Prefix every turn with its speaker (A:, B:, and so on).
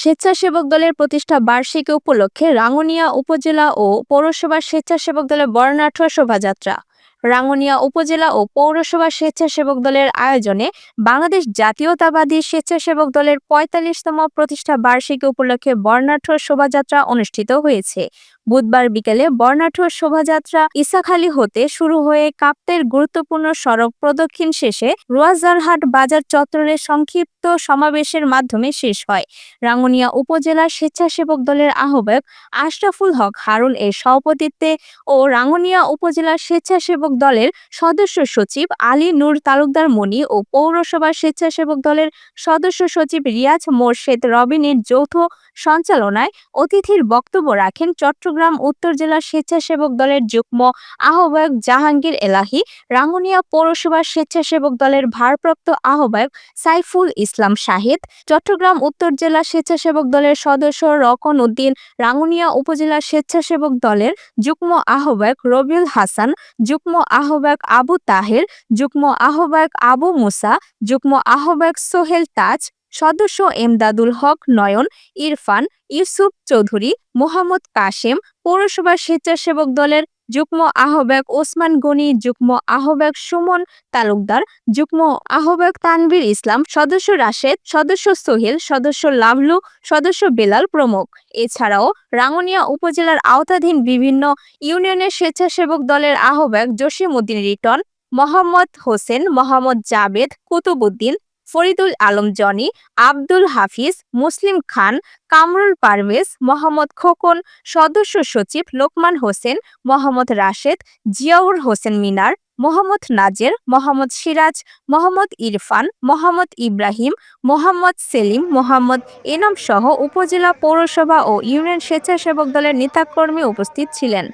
A: স্বেচ্ছাসেবক দলের প্রতিষ্ঠা বার্ষিকী উপলক্ষে রাঙ্গুনিয়া উপজেলা ও পৌরসভার স্বেচ্ছাসেবক দলের বর্ণাঢ্য শোভাযাত্রা। রাঙ্গুনিয়া উপজেলা ও পৌরসভা স্বেচ্ছাসেবক দলের আয়োজনে বাংলাদেশ জাতীয়তাবাদী স্বেচ্ছাসেবক দলের ৪৫তম প্রতিষ্ঠা বার্ষিকী উপলক্ষে বর্ণাঢ্য শোভাযাত্রা অনুষ্ঠিত হয়েছে। বুধবার বিকেলে বর্ণাঢ্য শোভাযাত্রা ইসাখালী হতে শুরু হয়ে কাপ্তাইর গুরুত্বপূর্ণ সড়ক প্রদক্ষিণ শেষে রোয়াজারহাট বাজার চত্বরে সংক্ষিপ্ত সমাবেশের মাধ্যমে শেষ হয়। রাঙ্গুনিয়া উপজেলা স্বেচ্ছাসেবক দলের আহ্বায়ক আশরাফুল হক হারুন এর সভাপতিত্বে ও রাঙ্গুনিয়া উপজেলা স্বেচ্ছাসেবক দলের সদস্য সচিব আলী নূর তালুকদার মনি ও পৌরসভা স্বেচ্ছাসেবক দলের সদস্য সচিব রিয়াজ মোরশেদ রবিনের যৌথ সঞ্চালনায় অতিথির বক্তব্য রাখেন চট্টগ্রাম উত্তর জেলা স্বেচ্ছাসেবক দলের যুগ্ম আহ্বায়ক জাহাঙ্গীর এলাহী, রাঙ্গুনিয়া পৌরসভা স্বেচ্ছাসেবক দলের ভারপ্রাপ্ত আহ্বায়ক সাইফুল ইসলাম শাহিদ, চট্টগ্রাম উত্তর জেলা স্বেচ্ছাসেবক দলের সদস্য রকন উদ্দিন, রাঙ্গুনিয়া উপজেলা স্বেচ্ছাসেবক দলের যুগ্ম আহ্বায়ক রবিউল হাসান, যুগ্ম আহ্বায়ক আবু তাহের, যুগ্ম আহ্বায়ক আবু মুসা, যুগ্ম আহ্বায়ক সোহেল তাজ, সদস্য এমদাদুল হক নয়ন, ইরফান, ইউসুফ চৌধুরী, মোহাম্মদ কাশেম, পৌরসভা স্বেচ্ছাসেবক দলের যুগ্ম আহ্বায়ক ওসমান গনি, যুগ্ম আহ্বায়ক সুমন তালুকদার, যুগ্ম আহ্বায়ক তানভীর ইসলাম, সদস্য রাশেদ, সদস্য সোহেল, সদস্য লাভলু, সদস্য বেলাল প্রমুখ। এছাড়াও রাঙ্গুনিয়া উপজেলার আওতাধীন বিভিন্ন ইউনিয়নের স্বেচ্ছাসেবক দলের আহ্বায়ক জসিম উদ্দিন রিটন, মোহাম্মদ হোসেন, মোহাম্মদ জাবেদ, কুতুবুদ্দিন, ফরিদুল আলম জনি, আব্দুল হাফিজ, মুসলিম খান, কামরুল পারভেজ, মোহাম্মদ খোকন, সদস্য সচিব লোকমান হোসেন, মোহাম্মদ রাশেদ, জিয়াউর হোসেন মিনার, মোহাম্মদ নাজের, মোহাম্মদ সিরাজ, মোহাম্মদ ইরফান, মোহাম্মদ ইব্রাহিম, মোহাম্মদ সেলিম, মোহাম্মদ এনাম সহ উপজেলা, পৌরসভা ও ইউনিয়ন স্বেচ্ছাসেবক দলের নেতাকর্মী উপস্থিত ছিলেন।